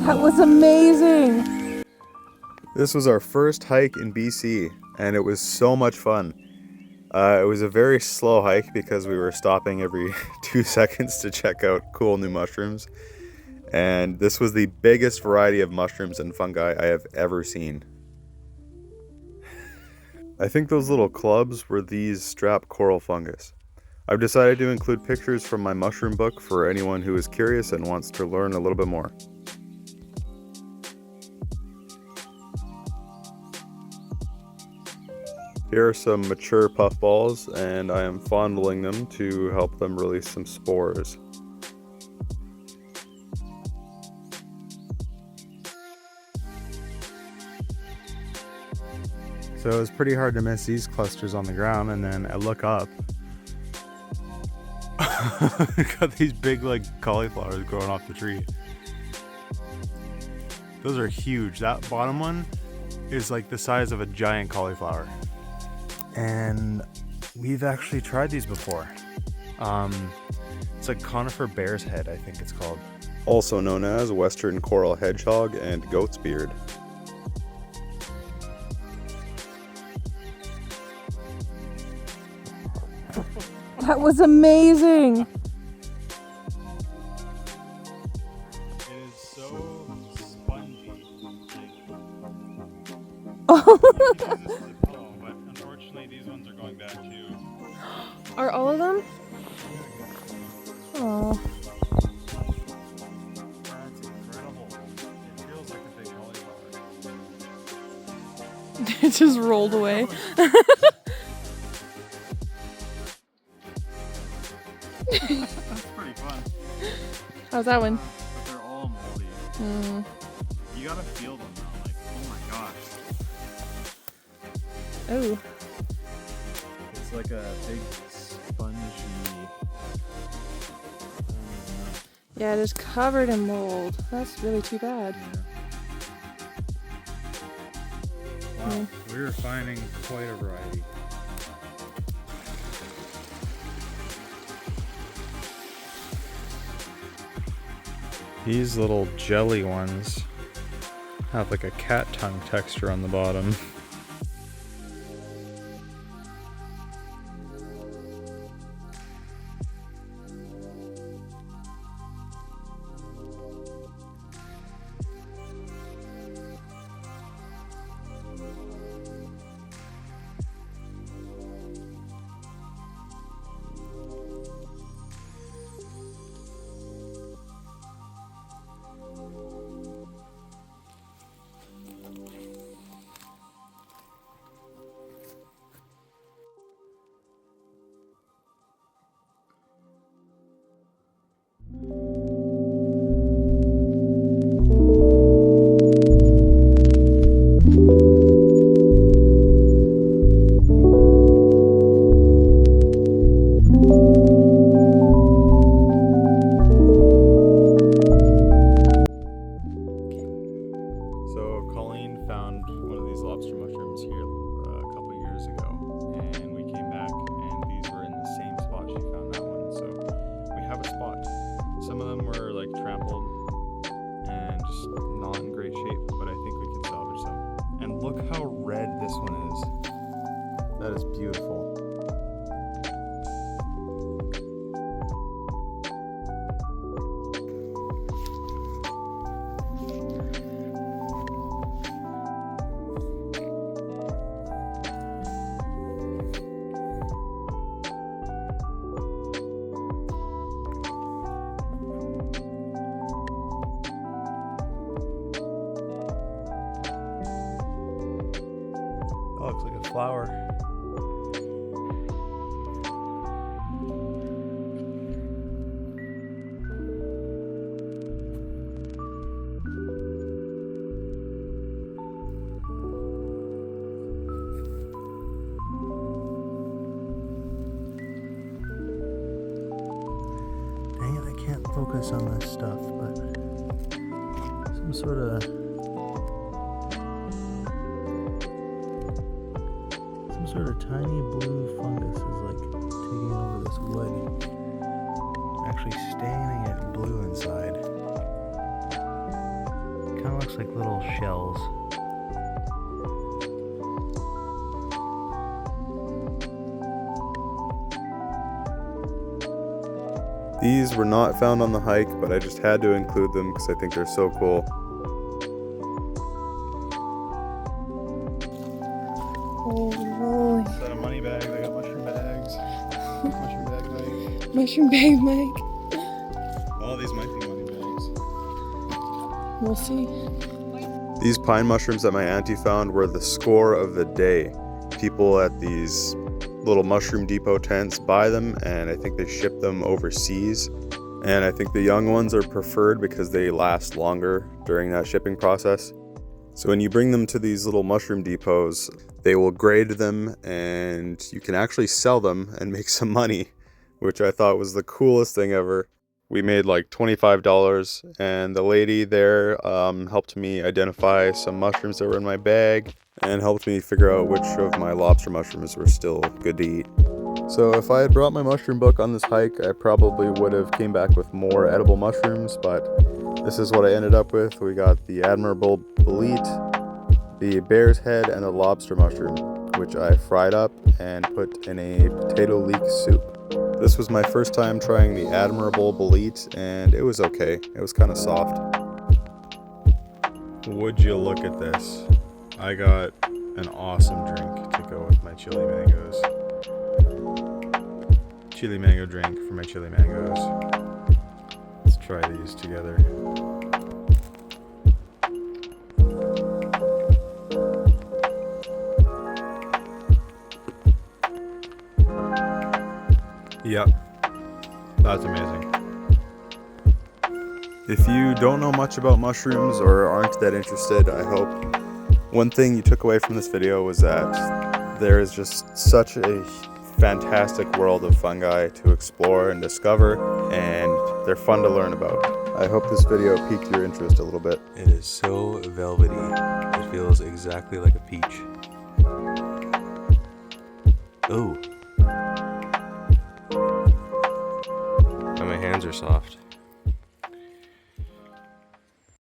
That was amazing! This was our first hike in BC, and it was so much fun. It was a very slow hike because we were stopping every 2 seconds to check out cool new mushrooms. And this was the biggest variety of mushrooms and fungi I have ever seen. I think those little clubs were these strap coral fungus. I've decided to include pictures from my mushroom book for anyone who is curious and wants to learn a little bit more. Here are some mature puffballs, and I am fondling them to help them release some spores. So it was pretty hard to miss these clusters on the ground, and then I look up. Got these big like cauliflowers growing off the tree. Those are huge. That bottom one is like the size of a giant cauliflower. And we've actually tried these before. It's like conifer bear's head, I think it's called. Also known as western coral hedgehog and goat's beard. That was amazing! It is so spongy. But unfortunately these ones are going back too. Are all of them? Oh. That's incredible. It feels like a big cauliflower. It just rolled away. That's pretty fun. How's that one? But they're all moldy. You gotta feel them though, like, oh my gosh. Oh. It's like a big spongy. Yeah, it is covered in mold. That's really too bad. Wow, we were finding quite a variety. These little jelly ones have like a cat tongue texture on the bottom. Lobster mushrooms here a couple years ago, and we came back and these were in the same spot she found that one. So we have a spot. Some of them were like trampled and just not in great shape, but I think we can salvage some. And look how red this one is. That is beautiful. Oh, looks like a flower. Dang it, I can't focus on this stuff, but some sort of tiny blue fungus is like taking over this wood, actually staining it blue inside. looks like little shells. These were not found on the hike, but I just had to include them because I think they're so cool. Oh, Set of money bags, I got mushroom bags. Mushroom bag Mike. mushroom bag, Mike. All these might be money bags. We'll see. These pine mushrooms that my auntie found were the score of the day. People at these little mushroom depot tents buy them, and I think they ship them overseas. And I think the young ones are preferred because they last longer during that shipping process. So when you bring them to these little mushroom depots, they will grade them and you can actually sell them and make some money, which I thought was the coolest thing ever. We made like $25, and the lady there helped me identify some mushrooms that were in my bag and helped me figure out which of my lobster mushrooms were still good to eat. So if I had brought my mushroom book on this hike, I probably would have came back with more edible mushrooms, but this is what I ended up with. We got the admirable bolete, the bear's head, and a lobster mushroom, which I fried up and put in a potato leek soup. This was my first time trying the admirable bolete, and it was okay. It was kind of soft. Would you look at this? I got an awesome drink to go with my chili mangoes. Chili mango drink for my chili mangoes. Let's try these together. Yep, that's amazing. If you don't know much about mushrooms or aren't that interested, I hope one thing you took away from this video was that there is just such a fantastic world of fungi to explore and discover, and they're fun to learn about. I hope this video piqued your interest a little bit. It is so velvety. It feels exactly like a peach. Oh. And my hands are soft.